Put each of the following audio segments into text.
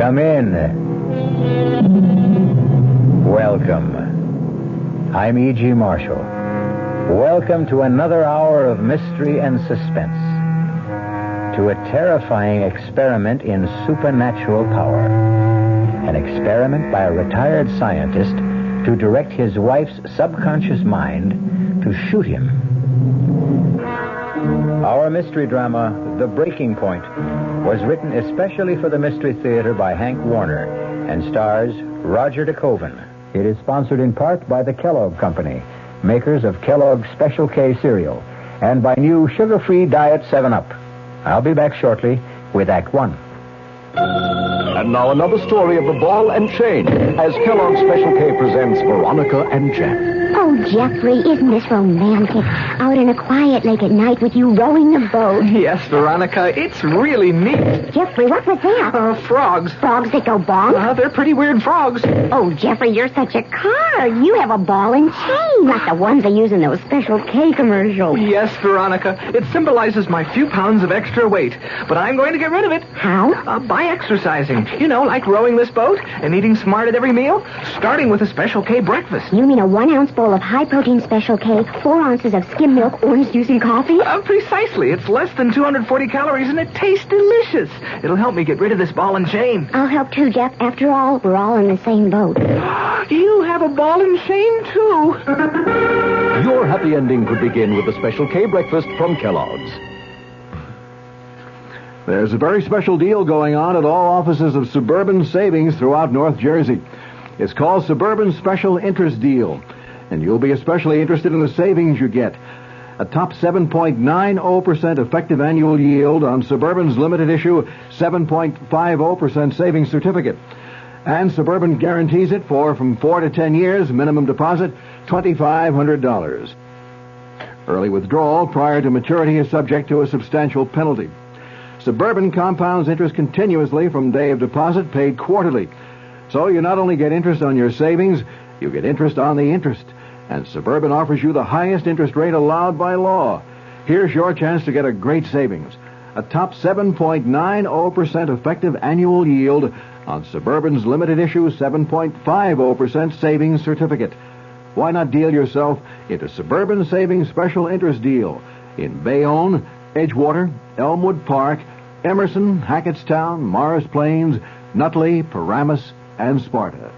Come in. Welcome. I'm E.G. Marshall. Welcome to another hour of mystery and suspense. To a terrifying experiment in supernatural power. An experiment by a retired scientist to direct his wife's subconscious mind to shoot him. Our mystery drama, The Breaking Point, was written especially for the Mystery Theater by Hank Warner and stars Roger DeCoven. It is sponsored in part by the Kellogg Company, makers of Kellogg's Special K cereal, and by new sugar-free Diet 7-Up. I'll be back shortly with Act One. And now another story of the ball and chain as Kellogg's Special K presents Veronica and Jack. Oh, Jeffrey, isn't this romantic? Out in a quiet lake at night with you rowing the boat. Yes, Veronica, it's really neat. Jeffrey, what was that? Frogs. Frogs that go bonk? They're pretty weird frogs. Oh, Jeffrey, you're such a car. You have a ball and chain, like the ones they use in those Special K commercials. Yes, Veronica, it symbolizes my few pounds of extra weight. But I'm going to get rid of it. How? By exercising. You know, like rowing this boat and eating smart at every meal, starting with a Special K breakfast. You mean a 1-ounce bowl of high-protein Special K, 4 ounces of skim milk, orange juice, and coffee? Precisely. It's less than 240 calories, and it tastes delicious. It'll help me get rid of this ball and chain. I'll help too, Jeff. After all, we're all in the same boat. You have a ball and chain, too. Your happy ending could begin with the Special K breakfast from Kellogg's. There's a very special deal going on at all offices of Suburban Savings throughout North Jersey. It's called Suburban Special Interest Deal, and you'll be especially interested in the savings you get. A top 7.90% effective annual yield on Suburban's limited issue 7.50% savings certificate. And Suburban guarantees it from 4 to 10 years, minimum deposit $2,500. Early withdrawal prior to maturity is subject to a substantial penalty. Suburban compounds interest continuously from day of deposit, paid quarterly. So you not only get interest on your savings, you get interest on the interest. And Suburban offers you the highest interest rate allowed by law. Here's your chance to get a great savings. A top 7.90% effective annual yield on Suburban's limited issue 7.50% savings certificate. Why not deal yourself into Suburban Savings Special Interest Deal in Bayonne, Edgewater, Elmwood Park, Emerson, Hackettstown, Morris Plains, Nutley, Paramus, and Sparta.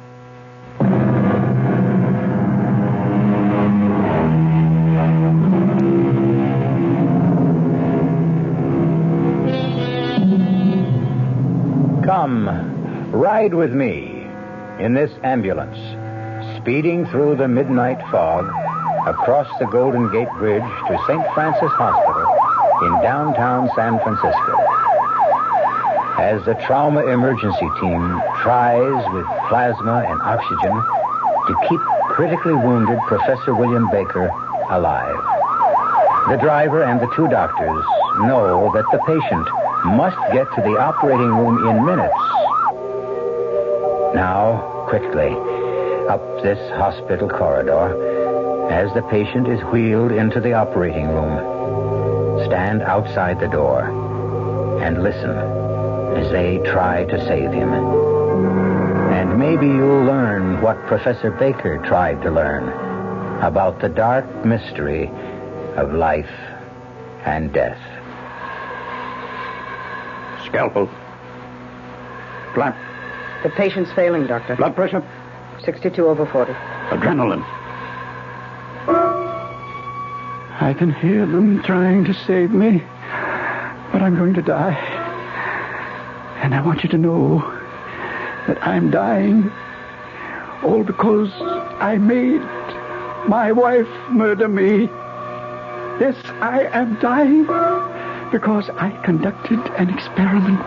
Come, ride with me in this ambulance, speeding through the midnight fog, across the Golden Gate Bridge to St. Francis Hospital in downtown San Francisco. As the trauma emergency team tries with plasma and oxygen to keep critically wounded Professor William Baker alive. The driver and the 2 doctors know that the patient must get to the operating room in minutes. Now, quickly, up this hospital corridor, as the patient is wheeled into the operating room. Stand outside the door and listen as they try to save him. And maybe you'll learn what Professor Baker tried to learn about the dark mystery of life and death. Scalpel. Flap. The patient's failing, Doctor. Blood pressure. 62/40. Adrenaline. I can hear them trying to save me, but I'm going to die. And I want you to know that I'm dying, all because I made my wife murder me. Yes, I am dying because I conducted an experiment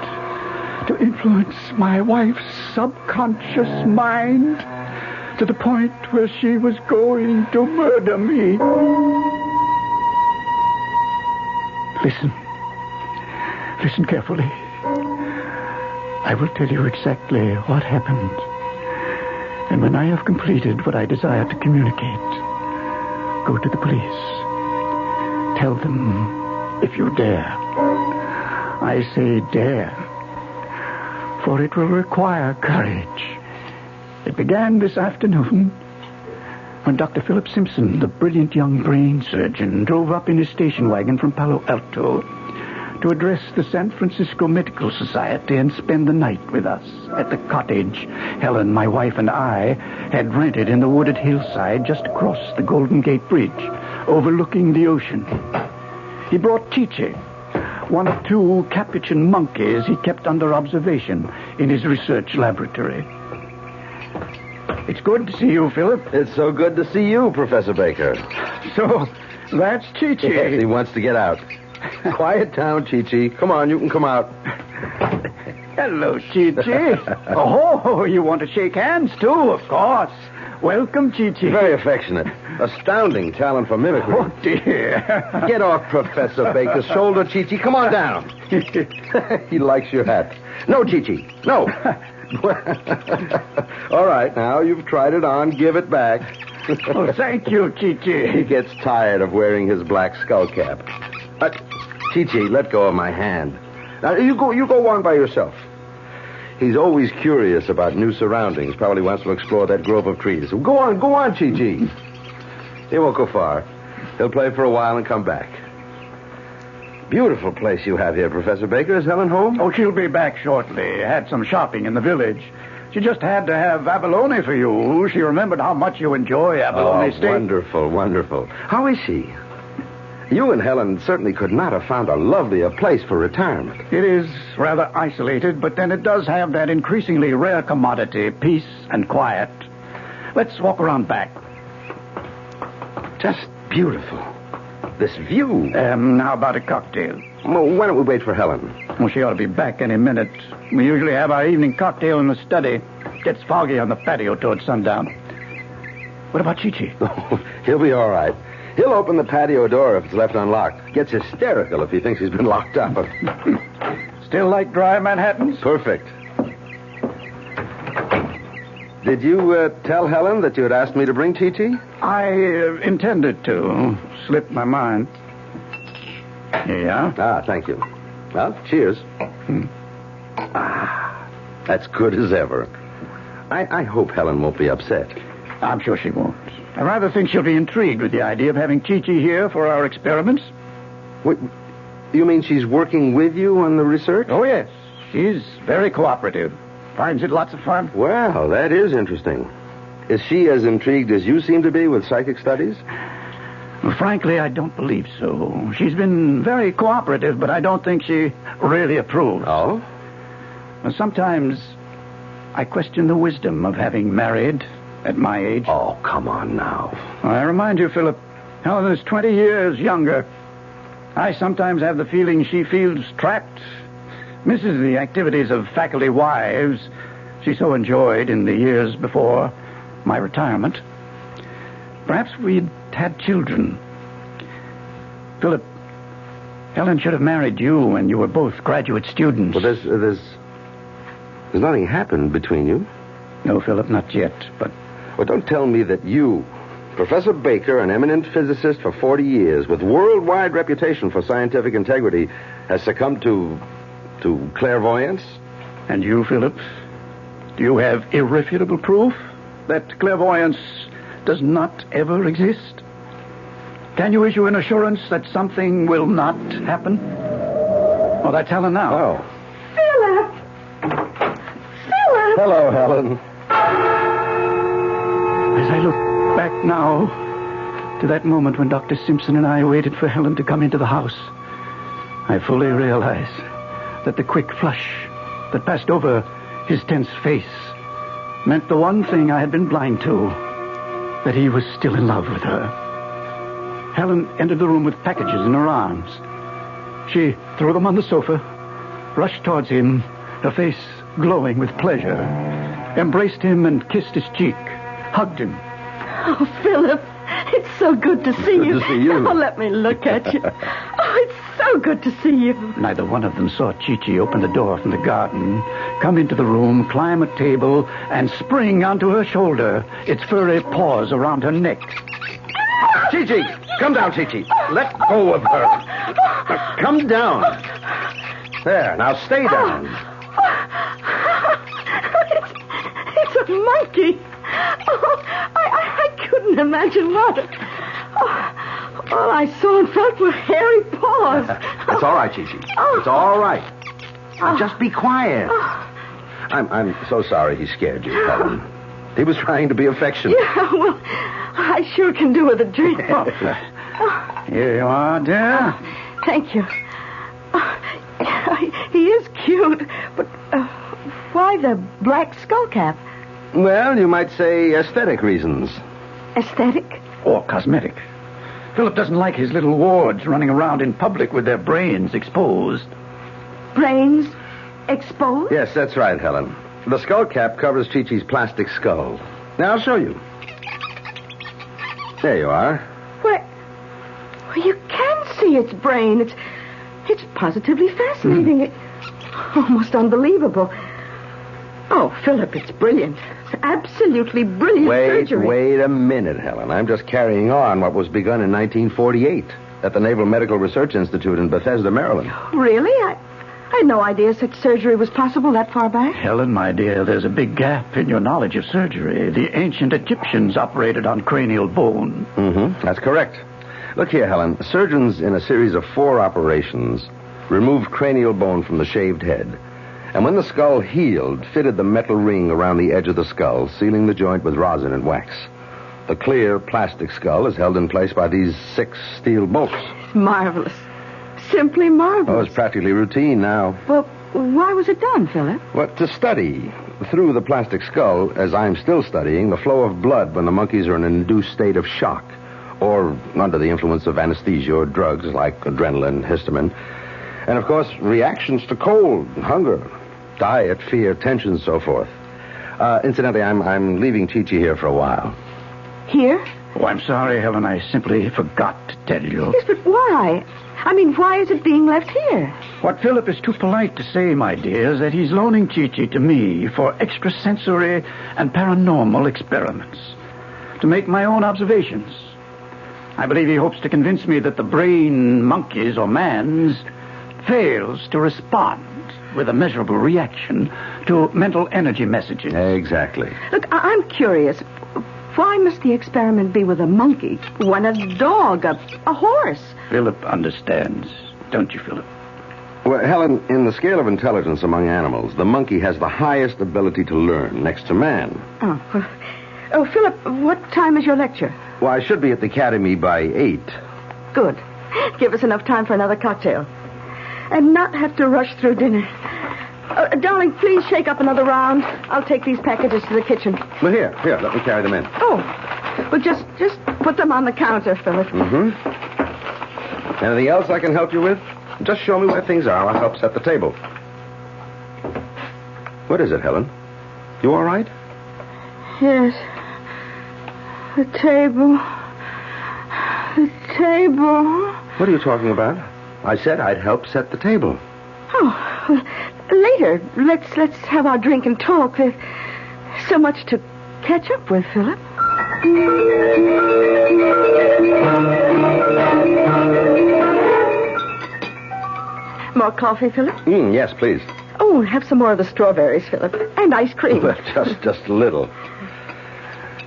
to influence my wife's subconscious mind to the point where she was going to murder me. Listen carefully. I will tell you exactly what happened. And when I have completed what I desire to communicate, go to the police. Tell them, if you dare. I say dare. for it will require courage. It began this afternoon when Dr. Philip Simpson, the brilliant young brain surgeon, drove up in his station wagon from Palo Alto to address the San Francisco Medical Society and spend the night with us at the cottage Helen, my wife, and I had rented in the wooded hillside just across the Golden Gate Bridge, overlooking the ocean. He brought Chi-Chi, one of 2 capuchin monkeys he kept under observation in his research laboratory. It's good to see you, Philip. It's so good to see you, Professor Baker. So, that's Chi-Chi. Yes, he wants to get out. Quiet down, Chi-Chi. Come on, you can come out. Hello, Chi-Chi. Oh, you want to shake hands, too, of course. Welcome, Chi-Chi. Very affectionate. Astounding talent for mimicry. Oh, dear. Get off Professor Baker's shoulder, Chi-Chi. Come on down. He likes your hat. No, Chi-Chi. No. All right, now you've tried it on. Give it back. Oh, thank you, Chi-Chi. He gets tired of wearing his black skull cap. Chi-Chi, let go of my hand. Now, you go on by yourself. He's always curious about new surroundings. Probably wants to explore that grove of trees. Go on, Chi-Chi. He won't go far. He'll play for a while and come back. Beautiful place you have here, Professor Baker. Is Helen home? Oh, she'll be back shortly. Had some shopping in the village. She just had to have abalone for you. She remembered how much you enjoy abalone steak. Wonderful, wonderful. How is she? You and Helen certainly could not have found a lovelier place for retirement. It is rather isolated, but then it does have that increasingly rare commodity, peace and quiet. Let's walk around back. Just beautiful. This view. How about a cocktail? Well, why don't we wait for Helen? Well, she ought to be back any minute. We usually have our evening cocktail in the study. Gets foggy on the patio towards sundown. What about Chi-Chi? Oh, he'll be all right. He'll open the patio door if it's left unlocked. Gets hysterical if he thinks he's been locked up. Still like dry Manhattans? Perfect. Did you tell Helen that you had asked me to bring Chi-Chi? I intended to. Slipped my mind. Here you are. Ah, thank you. Well, cheers. That's good as ever. I hope Helen won't be upset. I'm sure she won't. I rather think she'll be intrigued with the idea of having Chi-Chi here for our experiments. What, you mean she's working with you on the research? Oh, yes. She's very cooperative. Finds it lots of fun. Well, that is interesting. Is she as intrigued as you seem to be with psychic studies? Well, frankly, I don't believe so. She's been very cooperative, but I don't think she really approves. Oh? Well, sometimes I question the wisdom of having married at my age. Oh, come on now. I remind you, Philip, Helen is 20 years younger. I sometimes have the feeling she feels trapped, misses the activities of faculty wives she so enjoyed in the years before my retirement. Perhaps we'd had children. Philip, Helen should have married you when you were both graduate students. Well, there's nothing happened between you. No, Philip, not yet, but... Well, don't tell me that you, Professor Baker, an eminent physicist for 40 years, with worldwide reputation for scientific integrity, has succumbed to clairvoyance? And you, Philip? Do you have irrefutable proof that clairvoyance does not ever exist? Can you issue an assurance that something will not happen? Oh, that's Helen now. Oh. Philip! Philip! Hello, Helen. As I look back now to that moment when Dr. Simpson and I waited for Helen to come into the house, I fully realize that the quick flush that passed over his tense face meant the one thing I had been blind to, that he was still in love with her. Helen entered the room with packages in her arms. She threw them on the sofa, rushed towards him, her face glowing with pleasure, embraced him and kissed his cheek, hugged him. Oh, Philip, it's so good to see you. Good to see you. Oh, let me look at you. Oh, it's so good to see you. Neither one of them saw Chi-Chi open the door from the garden, come into the room, climb a table, and spring onto her shoulder, its furry paws around her neck. Chi-Chi! Come down, Chi-Chi. Let go of her. Now, come down. There, now stay down. monkey. Oh, I couldn't imagine what. All I saw and felt were hairy paws. It's all right, Chi-Chi. It's all right. Now, just be quiet. I'm so sorry he scared you, Helen. He was trying to be affectionate. Yeah, well, I sure can do with a drink. Here you are, dear. Thank you. He is cute, but why the black skull cap? Well, you might say aesthetic reasons. Aesthetic? Or cosmetic. Philip doesn't like his little wards running around in public with their brains exposed. Brains exposed? Yes, that's right, Helen. The skull cap covers Chi-Chi's plastic skull. Now, I'll show you. There you are. Well, you can see its brain. It's positively fascinating. It's almost unbelievable. Oh, Philip, it's brilliant. It's absolutely brilliant surgery. Wait a minute, Helen. I'm just carrying on what was begun in 1948 at the Naval Medical Research Institute in Bethesda, Maryland. Really? I had no idea such surgery was possible that far back. Helen, my dear, there's a big gap in your knowledge of surgery. The ancient Egyptians operated on cranial bone. Mm-hmm. That's correct. Look here, Helen. Surgeons in a series of 4 operations removed cranial bone from the shaved head. And when the skull healed, fitted the metal ring around the edge of the skull, sealing the joint with rosin and wax. The clear plastic skull is held in place by these 6 steel bolts. Marvelous. Simply marvelous. Oh, it's practically routine now. Well, why was it done, Philip? Well, to study through the plastic skull, as I'm still studying, the flow of blood when the monkeys are in an induced state of shock or under the influence of anesthesia or drugs like adrenaline, histamine. And, of course, reactions to cold, hunger, diet, fear, tension, and so forth. Incidentally, I'm leaving Chi-Chi here for a while. Here? Oh, I'm sorry, Helen. I simply forgot to tell you. Yes, but why? I mean, why is it being left here? What Philip is too polite to say, my dear, is that he's loaning Chi-Chi to me for extrasensory and paranormal experiments. To make my own observations. I believe he hopes to convince me that the brain, monkeys, or man's fails to respond with a measurable reaction to mental energy messages. Exactly. Look, I'm curious. Why must the experiment be with a monkey when a dog, a horse? Philip understands, don't you, Philip? Well, Helen, in the scale of intelligence among animals, the monkey has the highest ability to learn next to man. Oh, Philip, what time is your lecture? Well, I should be at the academy by 8. Good. Give us enough time for another cocktail. And not have to rush through dinner. Darling, please shake up another round. I'll take these packages to the kitchen. Well, here, let me carry them in. Oh, well, just put them on the counter, Philip. Mm-hmm. Anything else I can help you with? Just show me where things are. I'll help set the table. What is it, Helen? You all right? Yes. The table. The table. What are you talking about? I said I'd help set the table. Oh, later. Let's have our drink and talk. There's so much to catch up with, Philip. More coffee, Philip? Yes, please. Oh, have some more of the strawberries, Philip. And ice cream. Well, just a little.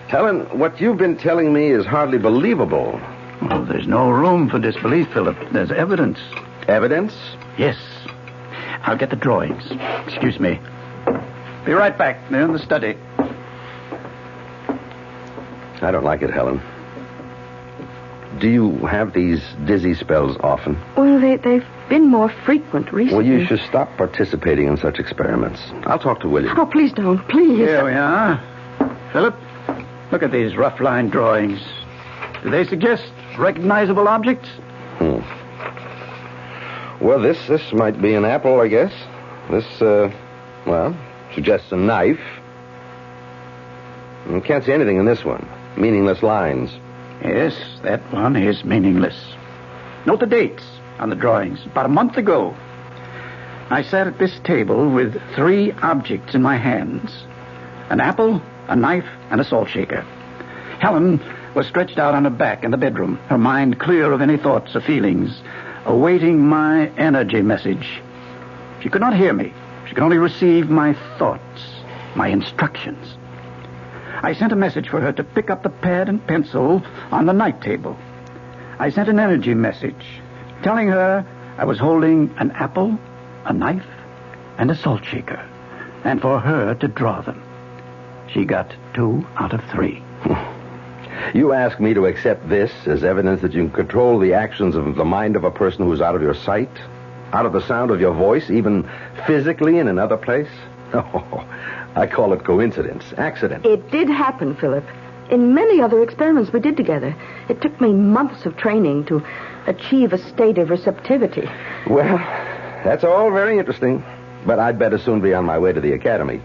Helen, what you've been telling me is hardly believable. Well, there's no room for disbelief, Philip. There's evidence. Evidence? Yes. I'll get the drawings. Excuse me. Be right back. They're in the study. I don't like it, Helen. Do you have these dizzy spells often? Well, they've been more frequent recently. Well, you should stop participating in such experiments. I'll talk to William. Oh, please don't. Please. Here we are. Philip, look at these rough line drawings. Do they suggest recognizable objects? Well, this might be an apple, I guess. This, suggests a knife. I can't see anything in this one. Meaningless lines. Yes, that one is meaningless. Note the dates on the drawings. About a month ago, I sat at this table with 3 objects in my hands. An apple, a knife, and a salt shaker. Helen was stretched out on her back in the bedroom, her mind clear of any thoughts or feelings, awaiting my energy message. She could not hear me. She could only receive my thoughts, my instructions. I sent a message for her to pick up the pad and pencil on the night table. I sent an energy message telling her I was holding an apple, a knife, and a salt shaker, and for her to draw them. She got 2 out of 3. You ask me to accept this as evidence that you can control the actions of the mind of a person who's out of your sight, out of the sound of your voice, even physically in another place? Oh, I call it coincidence, accident. It did happen, Philip. In many other experiments we did together. It took me months of training to achieve a state of receptivity. Well, that's all very interesting, but I'd better soon be on my way to the academy.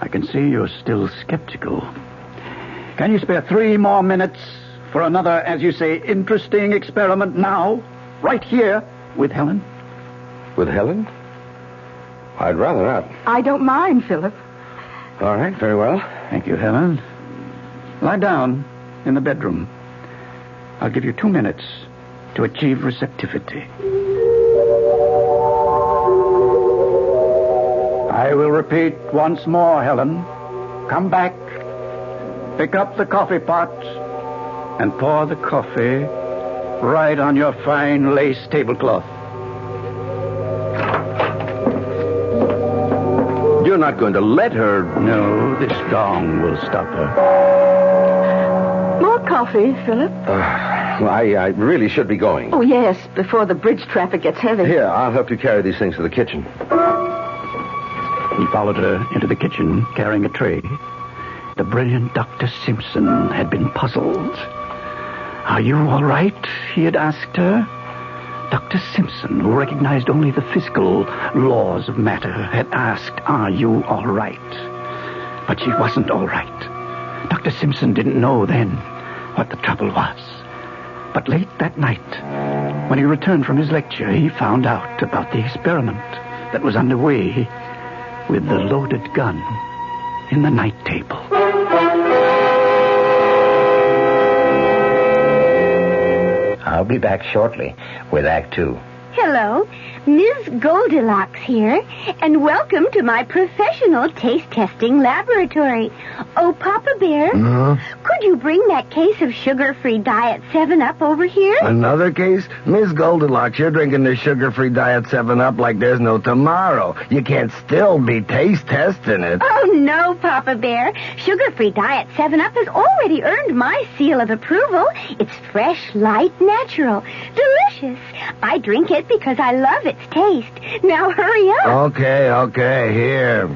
I can see you're still skeptical. Can you spare 3 more minutes for another, as you say, interesting experiment now? Right here with Helen? With Helen? I'd rather not. I don't mind, Philip. All right, very well. Thank you, Helen. Lie down in the bedroom. I'll give you 2 minutes to achieve receptivity. I will repeat once more, Helen. Come back. Pick up the coffee pot and pour the coffee right on your fine lace tablecloth. You're not going to let her... No, this gong will stop her. More coffee, Philip? Well, I really should be going. Oh, yes, before the bridge traffic gets heavy. Here, I'll help you carry these things to the kitchen. He followed her into the kitchen, carrying a tray. The brilliant Dr. Simpson had been puzzled. Are you all right? He had asked her. Dr. Simpson, who recognized only the physical laws of matter, had asked, are you all right? But she wasn't all right. Dr. Simpson didn't know then what the trouble was. But late that night, when he returned from his lecture, he found out about the experiment that was underway with the loaded gun in the night table. I'll be back shortly with Act 2. Hello, Ms. Goldilocks here, and welcome to my professional taste testing laboratory. Oh, Papa Bear, could you bring that case of sugar-free Diet 7-Up over here? Another case? Miss Goldilocks, you're drinking the sugar-free Diet 7-Up like there's no tomorrow. You can't still be taste testing it. Oh, no, Papa Bear. Sugar-free Diet 7-Up has already earned my seal of approval. It's fresh, light, natural, delicious. I drink it because I love its taste. Now hurry up. Okay, here.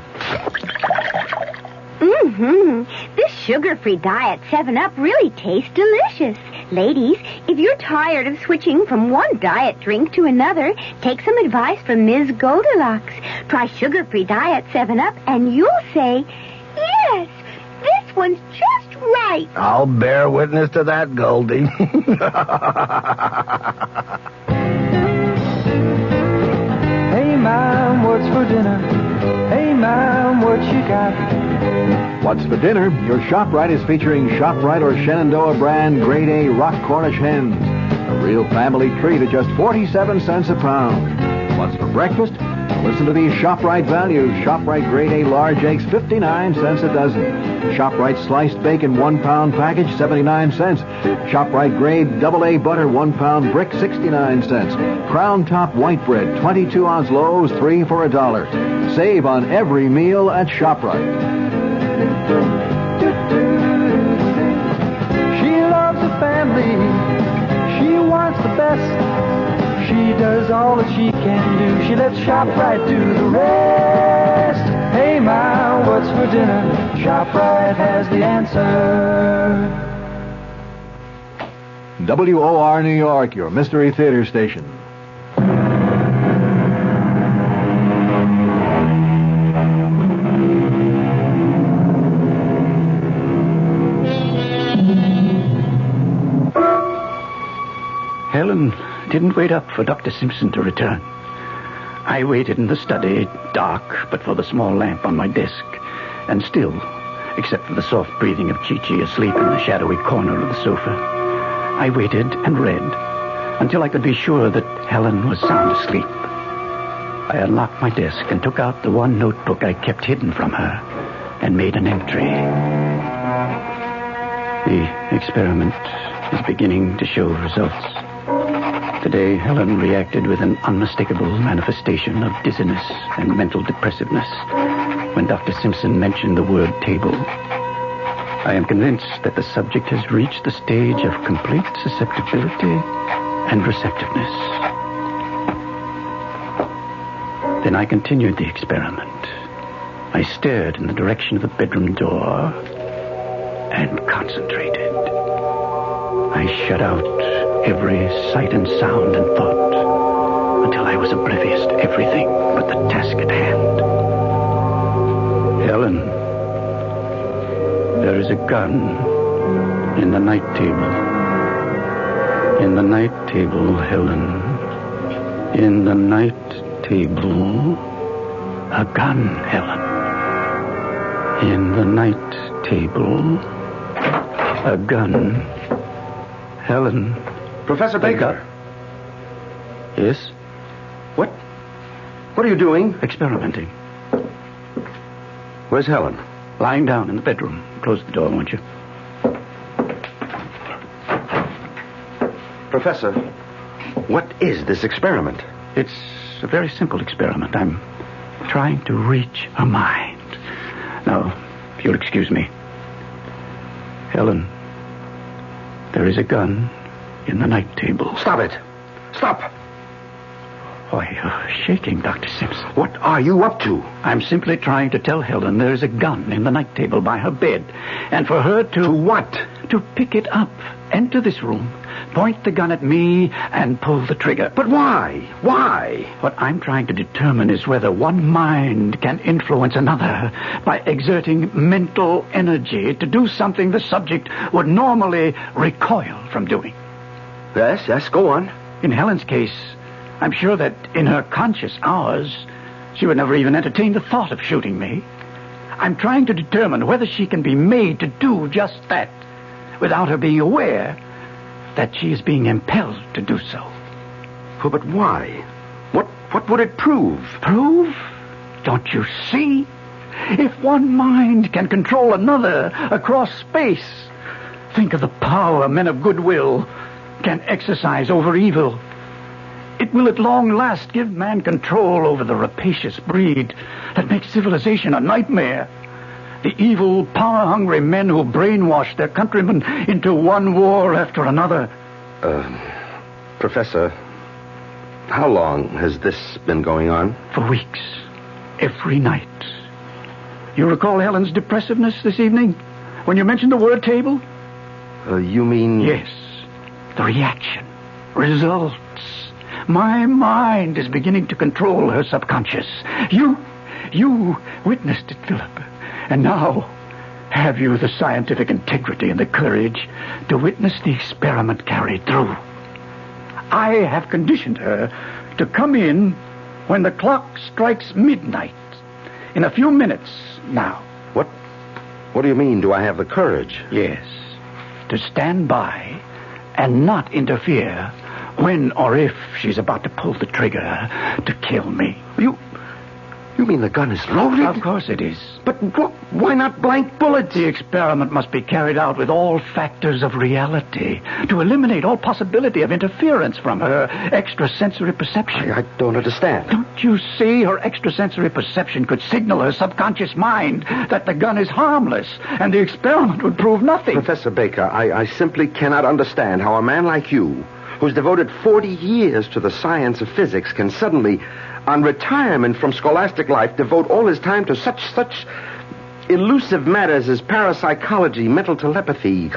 This sugar-free Diet 7-Up really tastes delicious. Ladies, if you're tired of switching from one diet drink to another, take some advice from Ms. Goldilocks. Try sugar-free Diet 7-Up and you'll say, yes, this one's just right. I'll bear witness to that, Goldie. Hey, Mom, what's for dinner? Hey, Mom, what you got? What's for dinner? Your ShopRite is featuring ShopRite or Shenandoah brand Grade A Rock Cornish hens. A real family treat at just 47 cents a pound. What's for breakfast? Listen to these ShopRite values. ShopRite Grade A large eggs, 59 cents a dozen. ShopRite sliced bacon, 1 pound package, 79 cents. ShopRite Grade AA butter, 1 pound brick, 69 cents. Crown Top white bread, 22-ounce loaves, 3 for $1. Save on every meal at ShopRite. She loves the family. She wants the best. She does all that she can do. She lets ShopRite do the rest. Hey, Ma, what's for dinner? ShopRite has the answer. WOR New York, your Mystery Theater station. Helen didn't wait up for Dr. Simpson to return. I waited in the study, dark but for the small lamp on my desk, and still, except for the soft breathing of Chi-Chi asleep in the shadowy corner of the sofa. I waited and read until I could be sure that Helen was sound asleep. I unlocked my desk and took out the one notebook I kept hidden from her and made an entry. The experiment is beginning to show results. Today, Helen reacted with an unmistakable manifestation of dizziness and mental depressiveness when Dr. Simpson mentioned the word table. I am convinced that the subject has reached the stage of complete susceptibility and receptiveness. Then I continued the experiment. I stared in the direction of the bedroom door and concentrated. I shut out every sight and sound and thought until I was oblivious to everything but the task at hand. Helen, there is a gun in the night table. In the night table, Helen. In the night table, a gun, Helen. In the night table, a gun. Helen. Professor Baker. Yes? What are you doing? Experimenting. Where's Helen? Lying down in the bedroom. Close the door, won't you? Professor, what is this experiment? It's a very simple experiment. I'm trying to reach her mind. Now, if you'll excuse me. Helen, there is a gun in the night table. Stop it. Stop. Why, you're shaking, Dr. Simpson. What are you up to? I'm simply trying to tell Helen there is a gun in the night table by her bed. And for her to... To what? To pick it up, enter this room, point the gun at me, and pull the trigger. But why? Why? What I'm trying to determine is whether one mind can influence another by exerting mental energy to do something the subject would normally recoil from doing. Yes, go on. In Helen's case, I'm sure that in her conscious hours, she would never even entertain the thought of shooting me. I'm trying to determine whether she can be made to do just that without her being aware that she is being impelled to do so. But why? What would it prove? Prove? Don't you see? If one mind can control another across space, think of the power men of goodwill can exercise over evil. It will at long last give man control over the rapacious breed that makes civilization a nightmare. The evil, power-hungry men who brainwash their countrymen into one war after another. Professor, how long has this been going on? For weeks. Every night. You recall Helen's depressiveness this evening? When you mentioned the word table? You mean... Yes. The reaction. Results. My mind is beginning to control her subconscious. You witnessed it, Philip. And now, have you the scientific integrity and the courage to witness the experiment carried through? I have conditioned her to come in when the clock strikes midnight. In a few minutes now. What do you mean, do I have the courage? Yes. To stand by and not interfere when or if she's about to pull the trigger to kill me. You mean the gun is loaded? Of course it is. But why not blank bullets? The experiment must be carried out with all factors of reality to eliminate all possibility of interference from her extrasensory perception. I don't understand. Don't you see? Her extrasensory perception could signal her subconscious mind that the gun is harmless, and the experiment would prove nothing. Professor Baker, I simply cannot understand how a man like you, who's devoted 40 years to the science of physics, can suddenly, on retirement from scholastic life, devote all his time to such elusive matters as parapsychology, mental telepathy,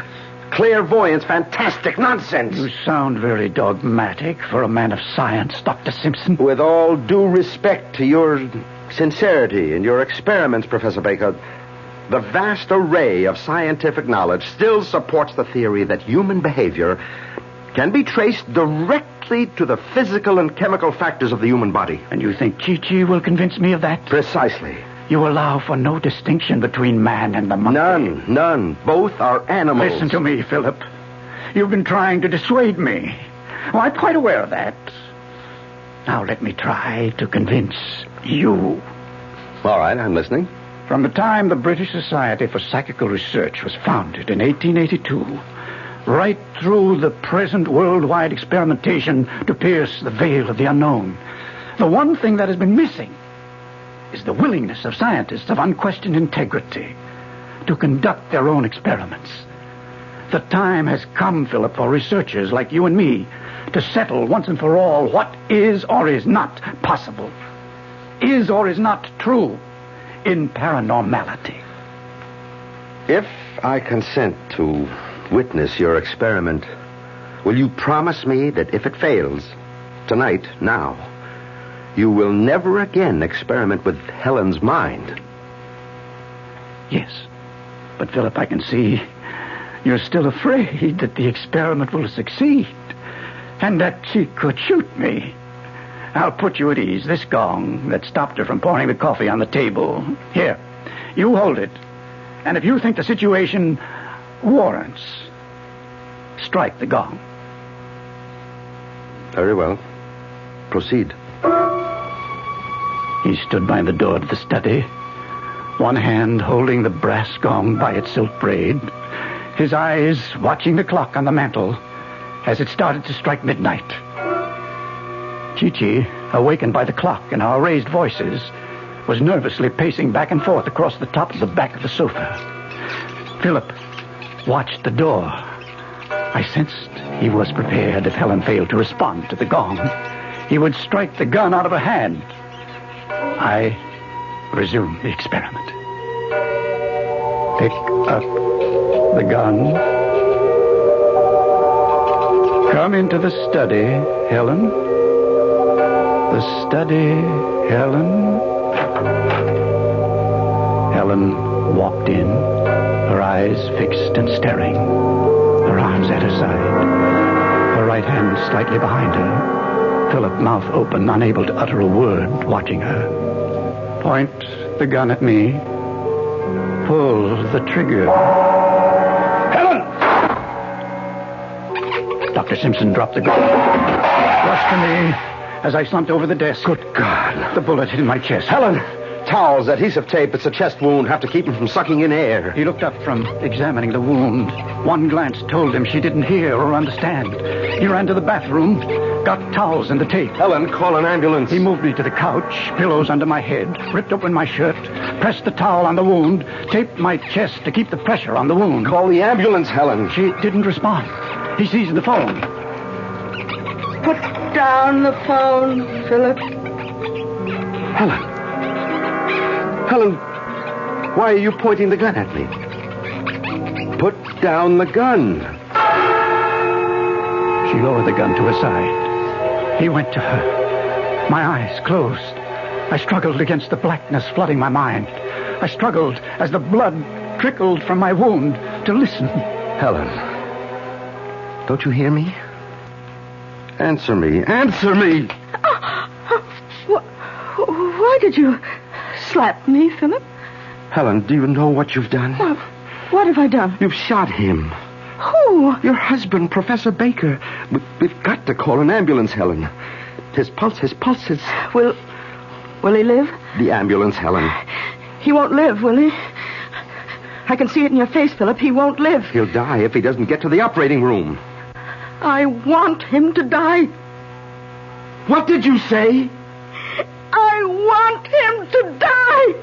clairvoyance, fantastic nonsense. You sound very dogmatic for a man of science, Dr. Simpson. With all due respect to your sincerity and your experiments, Professor Baker, the vast array of scientific knowledge still supports the theory that human behavior can be traced directly to the physical and chemical factors of the human body. And you think Chi-Chi will convince me of that? Precisely. You allow for no distinction between man and the monkey? None. Both are animals. Listen to me, Philip. You've been trying to dissuade me. Well, I'm quite aware of that. Now let me try to convince you. All right, I'm listening. From the time the British Society for Psychical Research was founded in 1882, right through the present worldwide experimentation to pierce the veil of the unknown, the one thing that has been missing is the willingness of scientists of unquestioned integrity to conduct their own experiments. The time has come, Philip, for researchers like you and me to settle once and for all what is or is not possible, is or is not true in paranormality. If I consent to witness your experiment, will you promise me that if it fails, tonight, now, you will never again experiment with Helen's mind? Yes. But, Philip, I can see you're still afraid that the experiment will succeed and that she could shoot me. I'll put you at ease. This gong that stopped her from pouring the coffee on the table. Here, you hold it. And if you think the situation warrants, strike the gong. Very well. Proceed. He stood by the door to the study, one hand holding the brass gong by its silk braid, his eyes watching the clock on the mantel as it started to strike midnight. Chi-Chi, awakened by the clock and our raised voices, was nervously pacing back and forth across the top of the back of the sofa. Philip watched the door. I sensed he was prepared if Helen failed to respond to the gong. He would strike the gun out of her hand. I resumed the experiment. Pick up the gun. Come into the study, Helen. The study, Helen. Helen walked in, her eyes fixed and staring, her arms at her side, her right hand slightly behind her, Philip, mouth open, unable to utter a word, watching her. Point the gun at me. Pull the trigger. Helen! Dr. Simpson dropped the gun. Rushed to me as I slumped over the desk. Good God. The bullet hit in my chest. Helen! Towels, adhesive tape. It's a chest wound. Have to keep him from sucking in air. He looked up from examining the wound. One glance told him she didn't hear or understand. He ran to the bathroom, got towels and the tape. Helen, call an ambulance. He moved me to the couch, pillows under my head, ripped open my shirt, pressed the towel on the wound, taped my chest to keep the pressure on the wound. Call the ambulance, Helen. She didn't respond. He seized the phone. Put down the phone, Philip. Helen. Helen, why are you pointing the gun at me? Put down the gun. She lowered the gun to her side. He went to her. My eyes closed. I struggled against the blackness flooding my mind. I struggled as the blood trickled from my wound to listen. Helen, don't you hear me? Answer me. Answer me! Why did you slap me, Philip? Helen, do you know what you've done? What have I done? You've shot him. Who? Your husband, Professor Baker. We've got to call an ambulance, Helen. His pulse. Will he live? The ambulance, Helen. He won't live, will he? I can see it in your face, Philip. He won't live. He'll die if he doesn't get to the operating room. I want him to die. What did you say? I want him to die.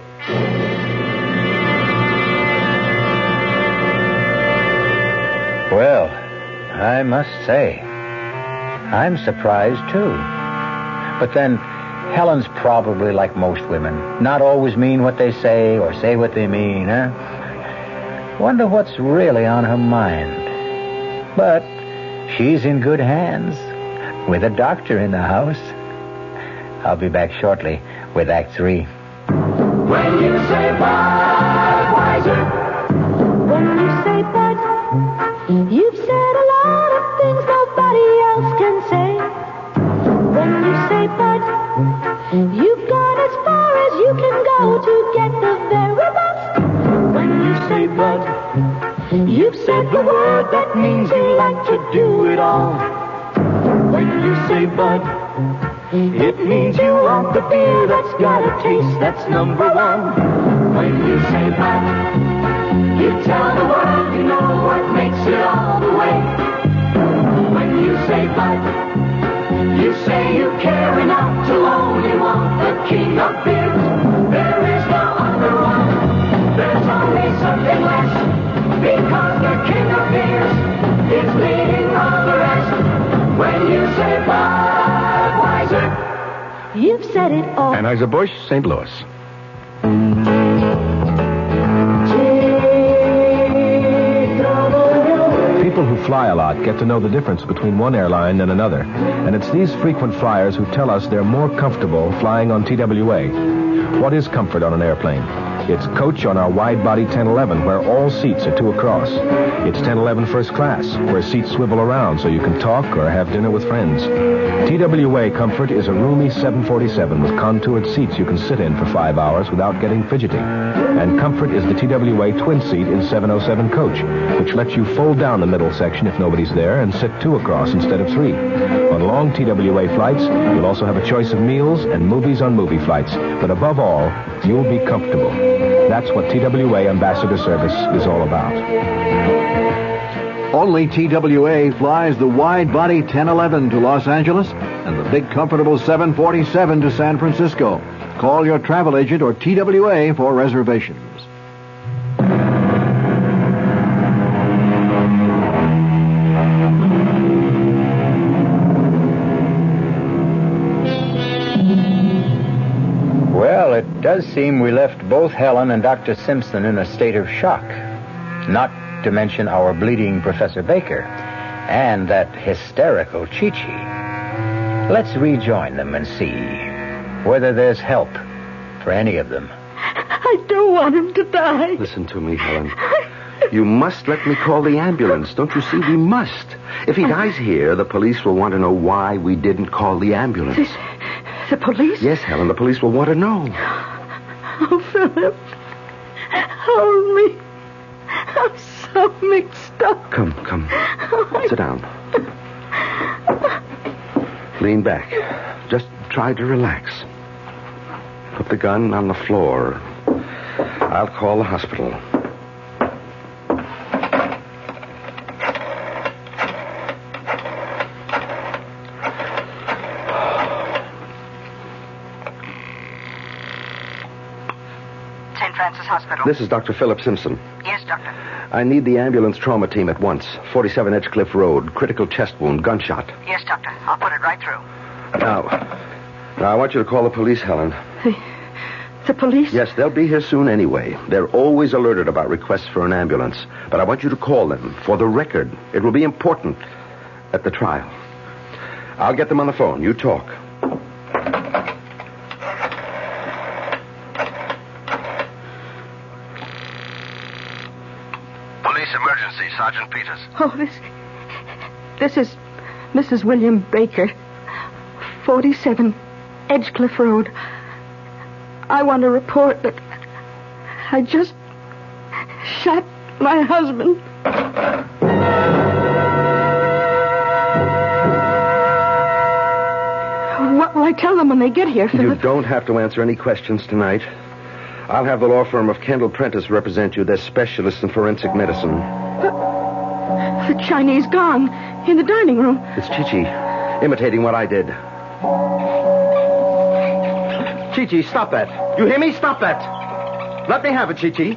Well, I must say, I'm surprised, too. But then, Helen's probably like most women. Not always mean what they say or say what they mean, huh? Wonder what's really on her mind. But she's in good hands, with a doctor in the house. I'll be back shortly with Act 3. When you say Budweiser, When you say Bud, you've said a lot of things nobody else can say. When you say Bud, you've gone as far as you can go to get the very best. When you say Bud, you've said the word that means you like to do it all. When you say Bud, It means you want the beer that's got a taste that's number one. When you say Bud, you tell the world you know what makes it all the way. When you say Bud, you say you care enough to only want the king of beers. There is no other one. There's only something less. Because the king of beers is leading all the rest. When you say Budweiser, You've said it all. Anheuser-Busch, St. Louis. People who fly a lot get to know the difference between one airline and another. And it's these frequent flyers who tell us they're more comfortable flying on TWA. What is comfort on an airplane? It's coach on our wide-body 1011, where all seats are 2 across. It's 1011 first class, where seats swivel around so you can talk or have dinner with friends. TWA Comfort is a roomy 747 with contoured seats you can sit in for 5 hours without getting fidgety. And Comfort is the TWA twin seat in 707 coach, which lets you fold down the middle section if nobody's there and sit 2 across instead of 3. On long TWA flights, you'll also have a choice of meals and movies on movie flights. But above all, you'll be comfortable. That's what TWA Ambassador Service is all about. Only TWA flies the wide-body 1011 to Los Angeles and the big comfortable 747 to San Francisco. Call your travel agent or TWA for reservations. Well, it does seem we left both Helen and Dr. Simpson in a state of shock. Not to mention our bleeding Professor Baker and that hysterical Chi-Chi. Let's rejoin them and see whether there's help for any of them. I don't want him to die. Listen to me, Helen. You must let me call the ambulance. Don't you see? We must. If he dies here, the police will want to know why we didn't call the ambulance. The police? Yes, Helen, the police will want to know. Oh, Philip. Hold me. I'm so mixed up. Come. Sit down. Lean back. Just try to relax. Put the gun on the floor. I'll call the hospital. St. Francis Hospital. This is Dr. Philip Simpson. Yes, doctor. I need the ambulance trauma team at once. 47 Edgecliff Road. Critical chest wound. Gunshot. Yes, doctor. I'll put it right through. Now, I want you to call the police, Helen. The police? Yes, they'll be here soon anyway. They're always alerted about requests for an ambulance. But I want you to call them for the record. It will be important at the trial. I'll get them on the phone. You talk. Police emergency, Sergeant Peters. Oh, this is Mrs. William Baker, 47 Edgecliff Road. I want to report that I just shot my husband. What will I tell them when they get here, Philip? You don't have to answer any questions tonight. I'll have the law firm of Kendall Prentice represent you. They're specialists in forensic medicine. The Chinese gong in the dining room. It's Chi-Chi, imitating what I did. Chi-Chi, stop that. You hear me? Stop that. Let me have it, Chi-Chi.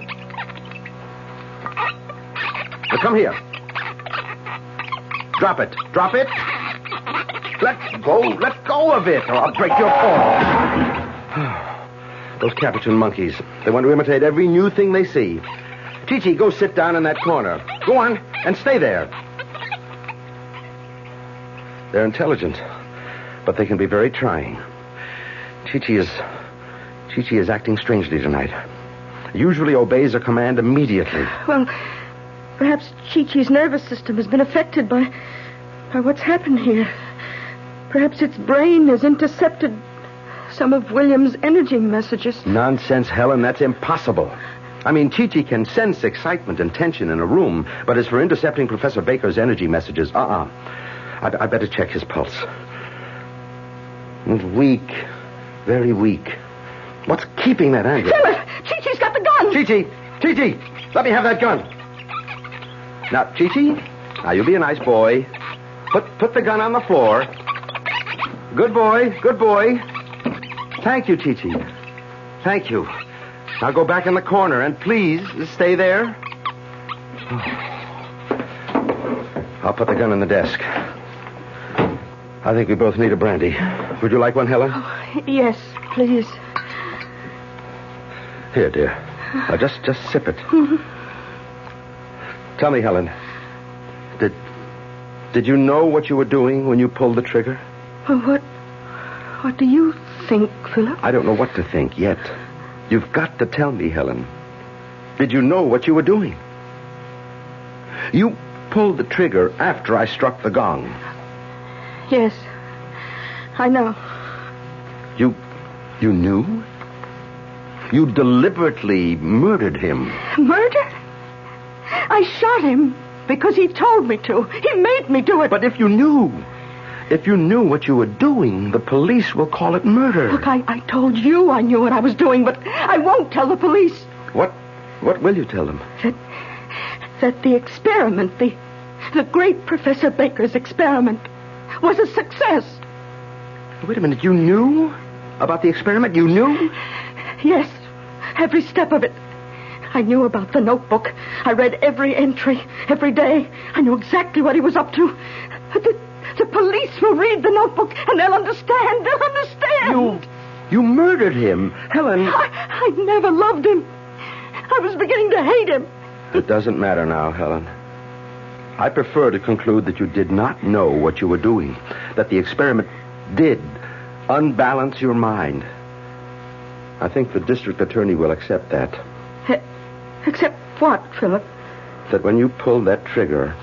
Now, come here. Drop it. Drop it. Let go of it, or I'll break your fall. Those Capuchin monkeys. They want to imitate every new thing they see. Chi-Chi, go sit down in that corner. Go on, and stay there. They're intelligent, but they can be very trying. Chi-Chi is acting strangely tonight. Usually obeys a command immediately. Well, perhaps Chi-Chi's nervous system has been affected by what's happened here. Perhaps its brain has intercepted some of William's energy messages. Nonsense, Helen. That's impossible. I mean, Chi-Chi can sense excitement and tension in a room, but as for intercepting Professor Baker's energy messages, I'd better check his pulse. It's weak. Very weak. What's keeping that anger? Philip! Chi-Chi's got the gun! Chi-Chi! Let me have that gun. Now, Chi-Chi, now you be a nice boy. Put the gun on the floor. Good boy. Thank you, Chi-Chi. Thank you. Now go back in the corner and please stay there. I'll put the gun in the desk. I think we both need a brandy. Would you like one, Helen? Oh, yes, please. Here, dear. Now just sip it. Tell me, Helen. Did you know what you were doing when you pulled the trigger? What do you think, Philip? I don't know what to think yet. You've got to tell me, Helen. Did you know what you were doing? You pulled the trigger after I struck the gong. Yes, I know. You knew? You deliberately murdered him. Murder? I shot him because he told me to. He made me do it. But if you knew what you were doing, the police will call it murder. Look, I told you I knew what I was doing, but I won't tell the police. What will you tell them? That the experiment, the great Professor Baker's experiment, was a success. Wait a minute, you knew about the experiment? You knew? Yes, every step of it. I knew about the notebook. I read every entry, every day. I knew exactly what he was up to. The police will read the notebook, and they'll understand. They'll understand. You murdered him. Helen. I never loved him. I was beginning to hate him. It doesn't matter now, Helen. I prefer to conclude that you did not know what you were doing, that the experiment did unbalance your mind. I think the district attorney will accept that. Accept what, Philip? That when you pulled that trigger,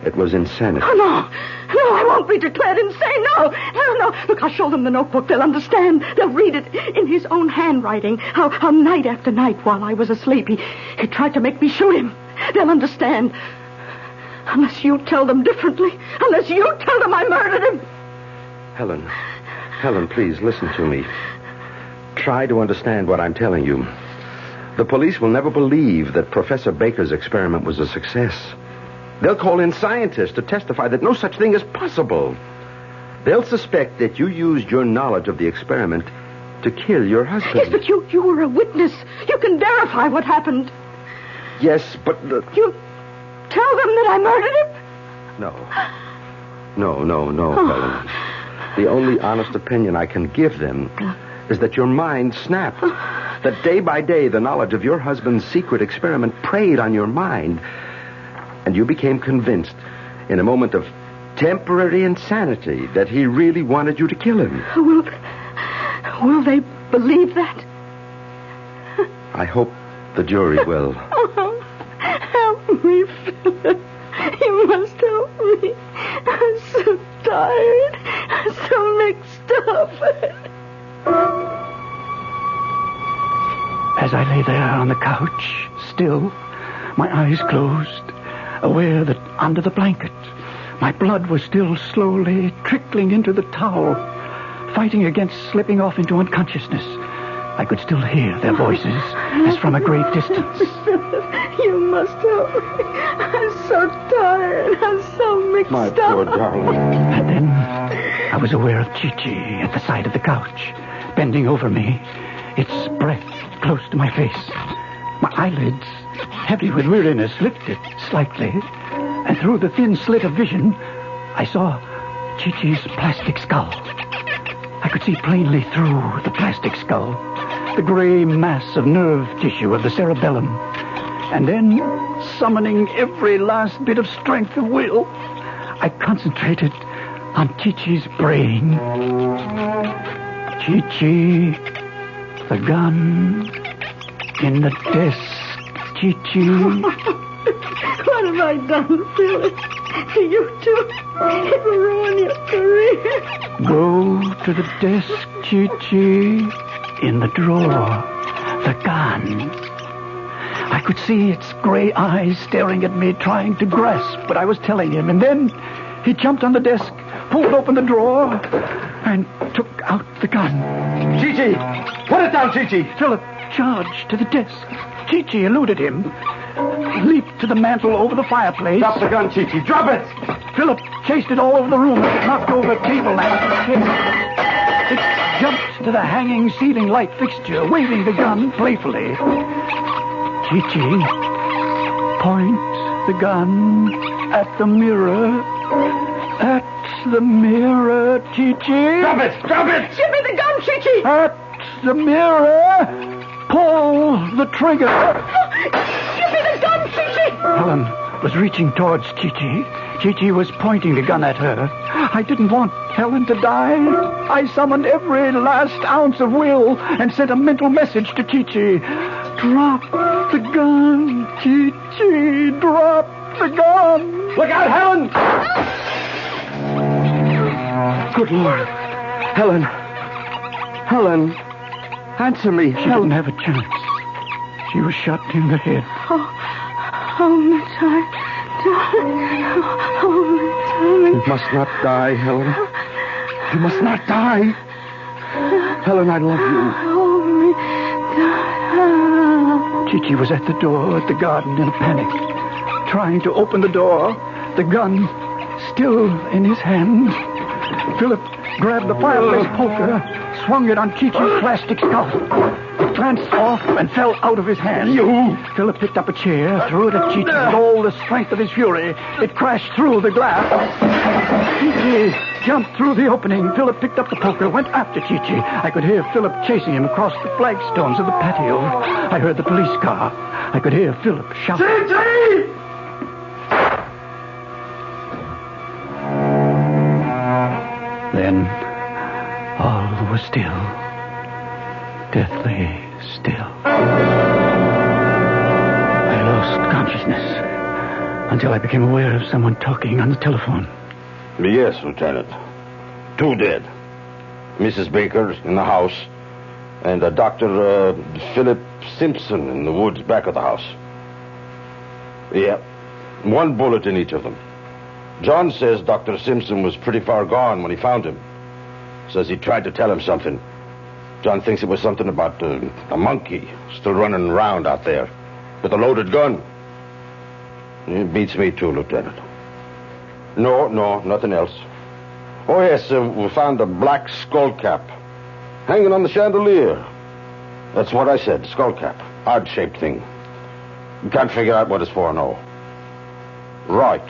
it was insanity. Oh, no, I won't be declared insane. No. Look, I'll show them the notebook. They'll understand. They'll read it in his own handwriting. How night after night while I was asleep, he tried to make me shoot him. They'll understand. Unless you tell them differently. Unless you tell them I murdered him. Helen, please listen to me. Try to understand what I'm telling you. The police will never believe that Professor Baker's experiment was a success. They'll call in scientists to testify that no such thing is possible. They'll suspect that you used your knowledge of the experiment to kill your husband. Yes, but you were a witness. You can verify what happened. Yes, but... You tell them that I murdered him? No, Helen. The only honest opinion I can give them is that your mind snapped. That day by day, the knowledge of your husband's secret experiment preyed on your mind. And you became convinced, in a moment of temporary insanity, that he really wanted you to kill him. Will they believe that? I hope the jury will. Oh, help me, Philip. You must help me. I'm so tired. I'm so mixed up. As I lay there on the couch, still, my eyes closed, aware that under the blanket, my blood was still slowly trickling into the towel, fighting against slipping off into unconsciousness. I could still hear their voices as from a great distance. You must help me. I'm so tired. I'm so mixed My up. poor darling. And then I was aware of Chi-Chi at the side of the couch, bending over me, its breath close to my face. My eyelids, heavy with weariness, lifted slightly, and through the thin slit of vision, I saw Chi-Chi's plastic skull. I could see plainly through the plastic skull, the gray mass of nerve tissue of the cerebellum. And then, summoning every last bit of strength of will, I concentrated on Chi-Chi's brain. Chi-Chi, the gun, in the desk, Chi-Chi. What have I done, Philip? You too. It will ruin your career. Go to the desk, Chi-Chi, in the drawer, the gun. I could see its gray eyes staring at me, trying to grasp what I was telling him. And then he jumped on the desk, pulled open the drawer, and took out the gun. Chi-Chi! Put it down, Chi-Chi! Philip charged to the desk. Chi-Chi eluded him. Leaped to the mantel over the fireplace. Drop the gun, Chi-Chi. Drop it! Philip chased it all over the room as it knocked over table lamps and chairs. It jumped to the hanging ceiling light fixture, waving the gun playfully. Chi-Chi points the gun at the mirror. At the mirror, Chi-Chi. Drop it! Drop it! Give me the gun, Chi-Chi. At the mirror. Pull the trigger. Give me the gun, Chi-Chi. Helen was reaching towards Chi-Chi. Chi-Chi was pointing the gun at her. I didn't want Helen to die. I summoned every last ounce of will and sent a mental message to Chi-Chi. Drop the gun, Chi-Chi. Drop the gun. Look out, Helen! Good Lord. Helen, answer me. She didn't have a chance. She was shot in the head. Oh, my darling. Oh, my darling. You must not die, Helen. You must not die. Helen, I love you. Oh, my darling. Chi-Chi was at the door at the garden in a panic, trying to open the door, the gun still in his hand. Philip grabbed the fireplace poker, swung it on Chi-Chi's plastic skull. It glanced off and fell out of his hand. Philip picked up a chair, threw it at Chi-Chi with all the strength of his fury. It crashed through the glass. Chi-Chi jumped through the opening. Philip picked up the poker, went after Chi-Chi. I could hear Philip chasing him across the flagstones of the patio. I heard the police car. I could hear Philip shout. Chi-Chi! Then all was still. Deathly still. I lost consciousness until I became aware of someone talking on the telephone. Yes, Lieutenant. 2 dead. Mrs. Baker in the house, and Dr. Philip Simpson in the woods back of the house. Yeah, 1 bullet in each of them. John says Dr. Simpson was pretty far gone when he found him. Says he tried to tell him something. John thinks it was something about a monkey still running around out there with a loaded gun. It beats me too, Lieutenant. No, nothing else. Oh, yes, we found a black skull cap hanging on the chandelier. That's what I said, skull cap. Odd-shaped thing. Can't figure out what it's for, no. Right.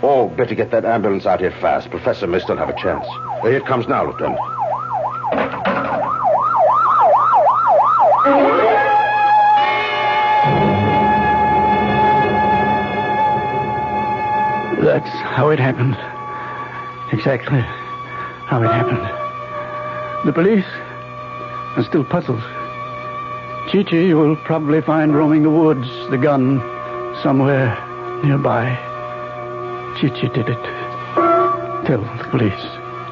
Oh, better get that ambulance out here fast. Professor may still have a chance. Here it comes now, Lieutenant. That's how it happened. Exactly how it happened. The police are still puzzled. Chi-Chi will probably find roaming the woods the gun somewhere nearby. Chi-Chi did it. Tell the police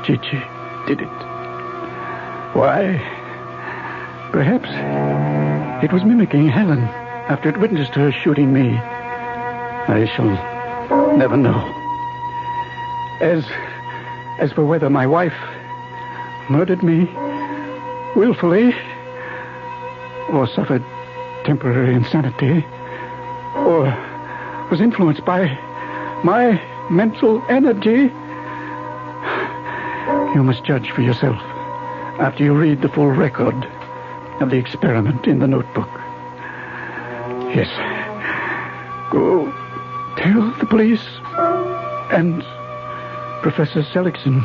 Chi-Chi did it. Why? Perhaps it was mimicking Helen after it witnessed her shooting me. I shall never know. As for whether my wife murdered me willfully or suffered temporary insanity or was influenced by my mental energy, you must judge for yourself after you read the full record of the experiment in the notebook. Yes. Go tell the police and Professor Seligson.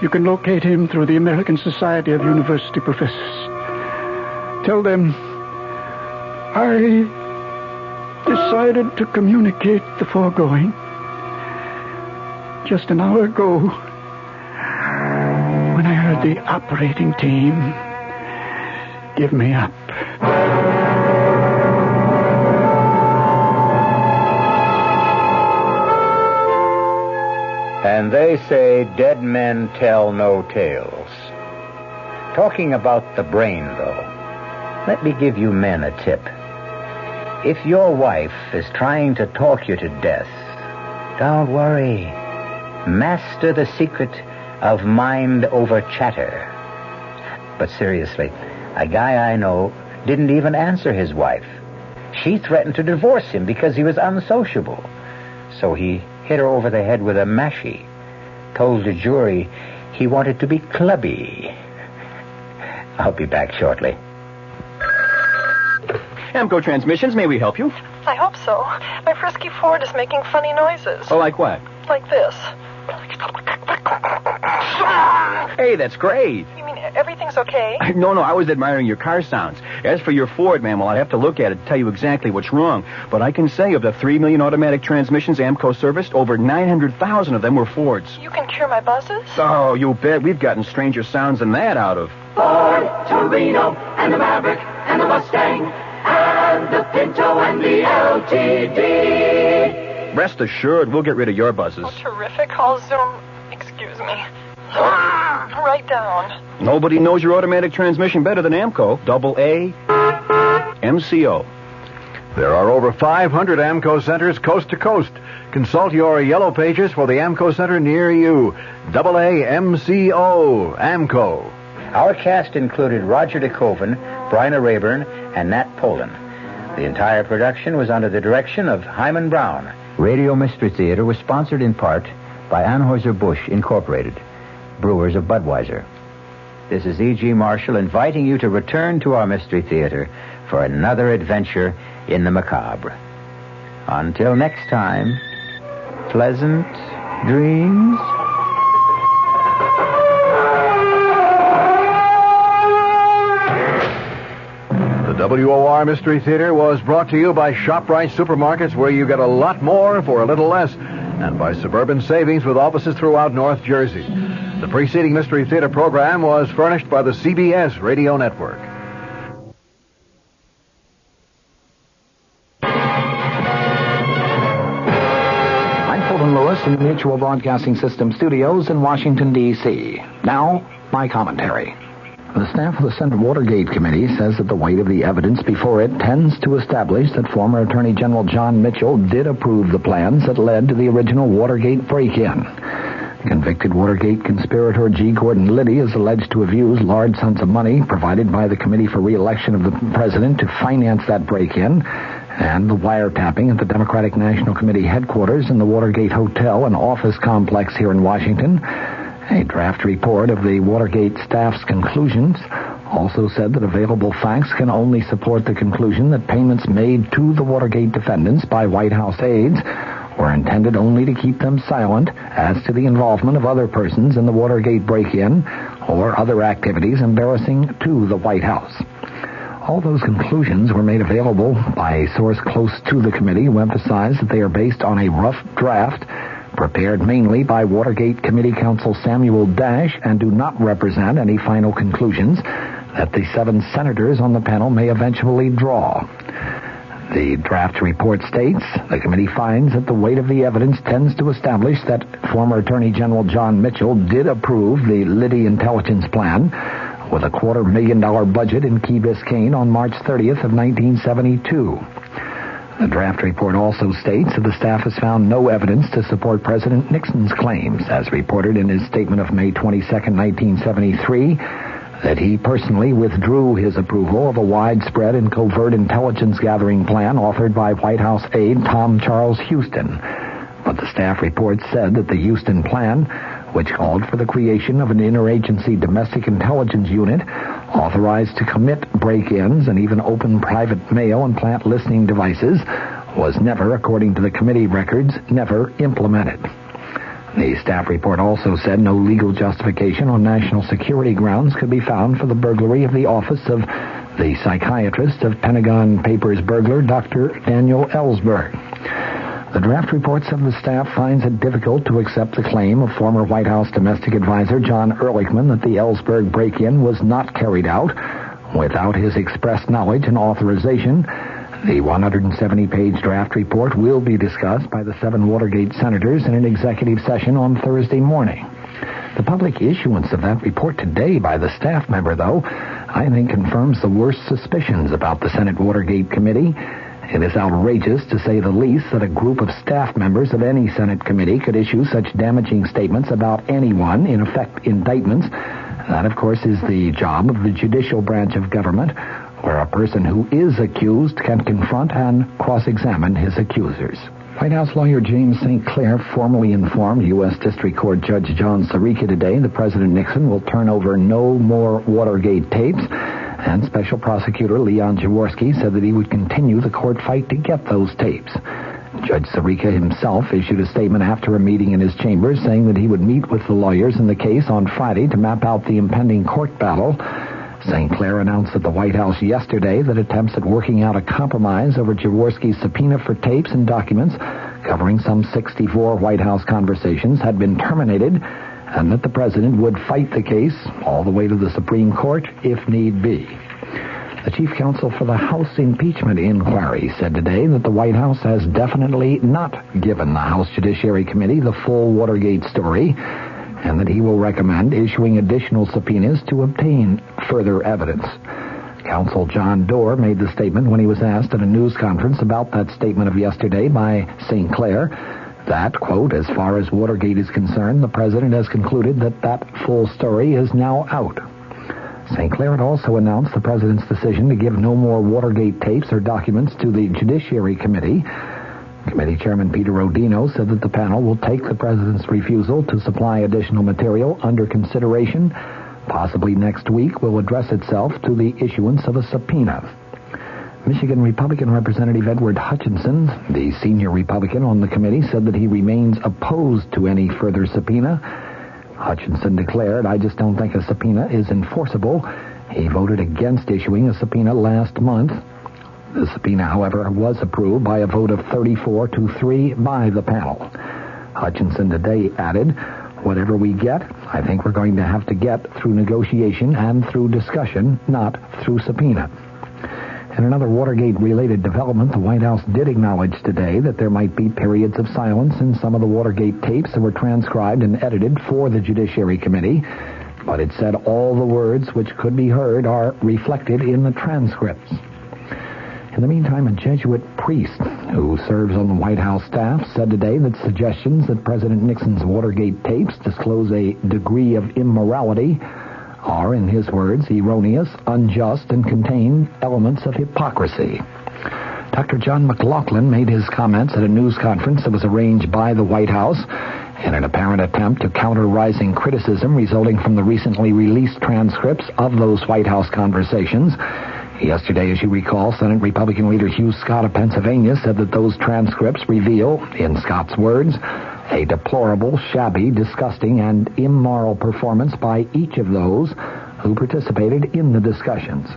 You can locate him through the American Society of University Professors. Tell them I decided to communicate the foregoing just an hour ago when I heard the operating team give me up. And they say dead men tell no tales. Talking about the brain, though, let me give you men a tip. If your wife is trying to talk you to death, don't worry. Master the secret of mind over chatter. But seriously, a guy I know didn't even answer his wife. She threatened to divorce him because he was unsociable. So he hit her over the head with a mashie, told the jury he wanted to be clubby. I'll be back shortly. Amco Transmissions, may we help you? I hope so. My frisky Ford is making funny noises. Oh, like what? Like this. Hey, that's great. You mean everything's okay? No, I was admiring your car sounds. As for your Ford, ma'am, well, I'd have to look at it to tell you exactly what's wrong. But I can say of the 3 million automatic transmissions Amco serviced, over 900,000 of them were Fords. You can cure my buzzes? Oh, you bet. We've gotten stranger sounds than that out of. Ford, Torino, and the Maverick, and the Mustang, and the Pinto, and the LTD. Rest assured, we'll get rid of your buzzes. Oh, terrific. I'll zoom. Excuse me. Right down. Nobody knows your automatic transmission better than Amco. AA MCO. There are over 500 AMCO centers coast to coast. Consult your yellow pages for the AMCO center near you. AA MCO AMCO. Our cast included Roger DeKoven, Bryna Rayburn, and Nat Polen. The entire production was under the direction of Hyman Brown. Radio Mystery Theater was sponsored in part by Anheuser-Busch Incorporated, brewers of Budweiser. This is E.G. Marshall inviting you to return to our Mystery Theater for another adventure in the macabre. Until next time, pleasant dreams. The WOR Mystery Theater was brought to you by ShopRite Supermarkets, where you get a lot more for a little less, and by Suburban Savings with offices throughout North Jersey. The preceding Mystery Theater program was furnished by the CBS Radio Network. I'm Fulton Lewis in the Mutual Broadcasting System studios in Washington, D.C. Now, my commentary. The staff of the Senate Watergate Committee says that the weight of the evidence before it tends to establish that former Attorney General John Mitchell did approve the plans that led to the original Watergate break-in. Convicted Watergate conspirator G. Gordon Liddy is alleged to have used large sums of money provided by the Committee for Re-election of the President to finance that break-in, and the wiretapping at the Democratic National Committee headquarters in the Watergate Hotel and office complex here in Washington. A draft report of the Watergate staff's conclusions also said that available facts can only support the conclusion that payments made to the Watergate defendants by White House aides were intended only to keep them silent as to the involvement of other persons in the Watergate break-in or other activities embarrassing to the White House. All those conclusions were made available by a source close to the committee who emphasized that they are based on a rough draft prepared mainly by Watergate Committee Counsel Samuel Dash and do not represent any final conclusions that the 7 senators on the panel may eventually draw. The draft report states, the committee finds that the weight of the evidence tends to establish that former Attorney General John Mitchell did approve the Liddy intelligence plan with a $250,000 budget in Key Biscayne on March 30th of 1972. The draft report also states that the staff has found no evidence to support President Nixon's claims, as reported in his statement of May 22, 1973, that he personally withdrew his approval of a widespread and covert intelligence gathering plan authored by White House aide Tom Charles Houston. But the staff report said that the Houston plan, which called for the creation of an interagency domestic intelligence unit authorized to commit break-ins and even open private mail and plant listening devices, was never, according to the committee records, never implemented. The staff report also said no legal justification on national security grounds could be found for the burglary of the office of the psychiatrist of Pentagon Papers burglar, Dr. Daniel Ellsberg. The draft report said the staff finds it difficult to accept the claim of former White House domestic advisor John Ehrlichman that the Ellsberg break-in was not carried out without his express knowledge and authorization. The 170-page draft report will be discussed by the 7 Watergate senators in an executive session on Thursday morning. The public issuance of that report today by the staff member, though, I think confirms the worst suspicions about the Senate Watergate Committee It is outrageous, to say the least, that a group of staff members of any Senate committee could issue such damaging statements about anyone, in effect indictments. That, of course, is the job of the judicial branch of government, where a person who is accused can confront and cross-examine his accusers. White House lawyer James St. Clair formally informed U.S. District Court Judge John Sirica today that President Nixon will turn over no more Watergate tapes, and Special Prosecutor Leon Jaworski said that he would continue the court fight to get those tapes. Judge Sirica himself issued a statement after a meeting in his chambers saying that he would meet with the lawyers in the case on Friday to map out the impending court battle. St. Clair announced at the White House yesterday that attempts at working out a compromise over Jaworski's subpoena for tapes and documents covering some 64 White House conversations had been terminated, and that the president would fight the case all the way to the Supreme Court if need be. The chief counsel for the House impeachment inquiry said today that the White House has definitely not given the House Judiciary Committee the full Watergate story, and that he will recommend issuing additional subpoenas to obtain further evidence. Counsel John Doerr made the statement when he was asked at a news conference about that statement of yesterday by St. Clair that, quote, as far as Watergate is concerned, the president has concluded that full story is now out. St. Clair had also announced the president's decision to give no more Watergate tapes or documents to the Judiciary Committee. Committee Chairman Peter Rodino said that the panel will take the president's refusal to supply additional material under consideration. Possibly next week will address itself to the issuance of a subpoena. Michigan Republican Representative Edward Hutchinson, the senior Republican on the committee, said that he remains opposed to any further subpoena. Hutchinson declared, "I just don't think a subpoena is enforceable." He voted against issuing a subpoena last month. The subpoena, however, was approved by a vote of 34-3 by the panel. Hutchinson today added, "Whatever we get, I think we're going to have to get through negotiation and through discussion, not through subpoena." In another Watergate-related development, the White House did acknowledge today that there might be periods of silence in some of the Watergate tapes that were transcribed and edited for the Judiciary Committee, but it said all the words which could be heard are reflected in the transcripts. In the meantime, a Jesuit priest who serves on the White House staff said today that suggestions that President Nixon's Watergate tapes disclose a degree of immorality are, in his words, erroneous, unjust, and contain elements of hypocrisy. Dr. John McLaughlin made his comments at a news conference that was arranged by the White House in an apparent attempt to counter rising criticism resulting from the recently released transcripts of those White House conversations. Yesterday, as you recall, Senate Republican leader Hugh Scott of Pennsylvania said that those transcripts reveal, in Scott's words, a deplorable, shabby, disgusting, and immoral performance by each of those who participated in the discussions.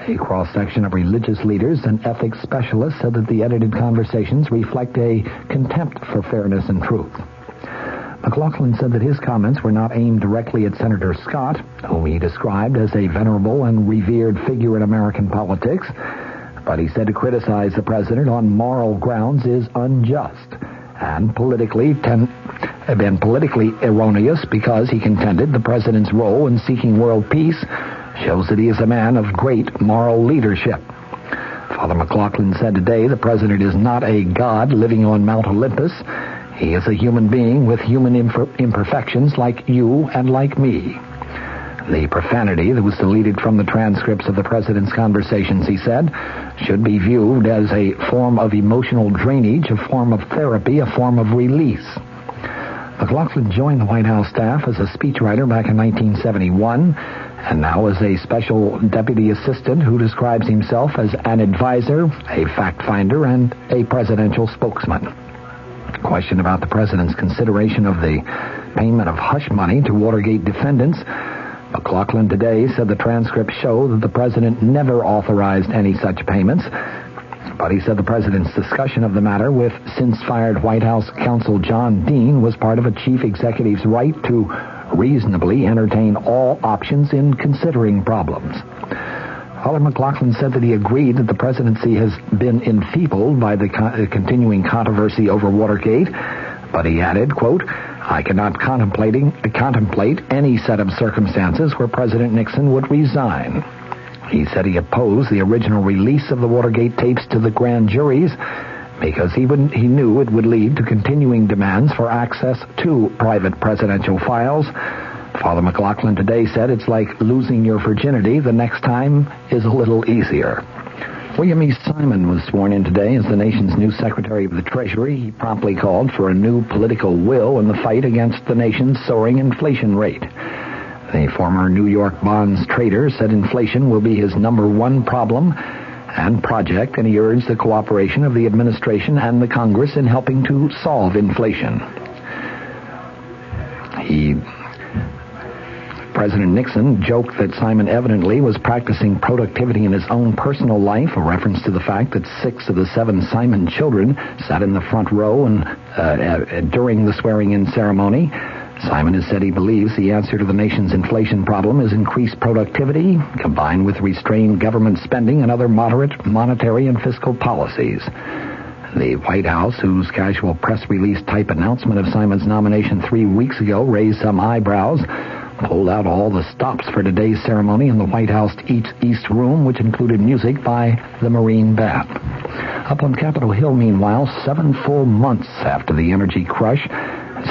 A cross-section of religious leaders and ethics specialists said that the edited conversations reflect a contempt for fairness and truth. McLaughlin said that his comments were not aimed directly at Senator Scott, whom he described as a venerable and revered figure in American politics, but he said to criticize the president on moral grounds is unjust and politically erroneous because he contended the president's role in seeking world peace shows that he is a man of great moral leadership. Father McLaughlin said today the president is not a god living on Mount Olympus. He is a human being with human imperfections like you and like me. The profanity that was deleted from the transcripts of the president's conversations, he said, should be viewed as a form of emotional drainage, a form of therapy, a form of release. McLaughlin joined the White House staff as a speechwriter back in 1971, and now as a special deputy assistant who describes himself as an advisor, a fact finder, and a presidential spokesman. Question about the president's consideration of the payment of hush money to Watergate defendants. McLaughlin today said the transcripts show that the president never authorized any such payments, but he said the president's discussion of the matter with since-fired White House counsel John Dean was part of a chief executive's right to reasonably entertain all options in considering problems. Father McLaughlin said that he agreed that the presidency has been enfeebled by the continuing controversy over Watergate, but he added, quote, I cannot contemplate any set of circumstances where President Nixon would resign. He said he opposed the original release of the Watergate tapes to the grand juries because he knew it would lead to continuing demands for access to private presidential files. Father McLaughlin today said it's like losing your virginity. The next time is a little easier. William E. Simon was sworn in today as the nation's new Secretary of the Treasury. He promptly called for a new political will in the fight against the nation's soaring inflation rate. The former New York bonds trader said inflation will be his number one problem and project, and he urged the cooperation of the administration and the Congress in helping to solve inflation. President Nixon joked that Simon evidently was practicing productivity in his own personal life, a reference to the fact that 6 of the 7 Simon children sat in the front row during the swearing-in ceremony. Simon has said he believes the answer to the nation's inflation problem is increased productivity, combined with restrained government spending and other moderate monetary and fiscal policies. The White House, whose casual press release type announcement of Simon's nomination 3 weeks ago raised some eyebrows, pulled out all the stops for today's ceremony in the White House East Room, which included music by the Marine Band. Up on Capitol Hill, meanwhile, 7 full months after the energy crush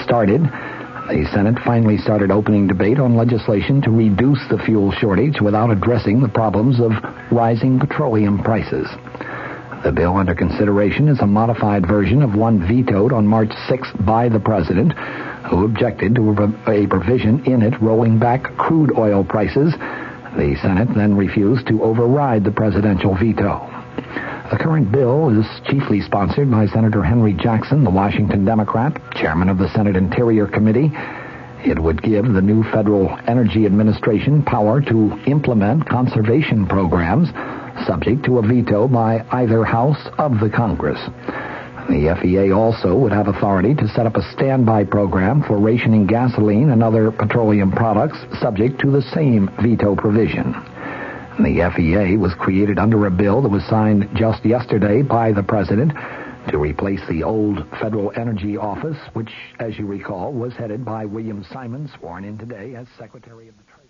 started, the Senate finally started opening debate on legislation to reduce the fuel shortage without addressing the problems of rising petroleum prices. The bill under consideration is a modified version of one vetoed on March 6th by the President, who objected to a provision in it rolling back crude oil prices. The Senate then refused to override the presidential veto. The current bill is chiefly sponsored by Senator Henry Jackson, the Washington Democrat, chairman of the Senate Interior Committee. It would give the new Federal Energy Administration power to implement conservation programs subject to a veto by either house of the Congress. The FEA also would have authority to set up a standby program for rationing gasoline and other petroleum products subject to the same veto provision. The FEA was created under a bill that was signed just yesterday by the President to replace the old Federal Energy Office, which, as you recall, was headed by William Simon, sworn in today as Secretary of the Treasury.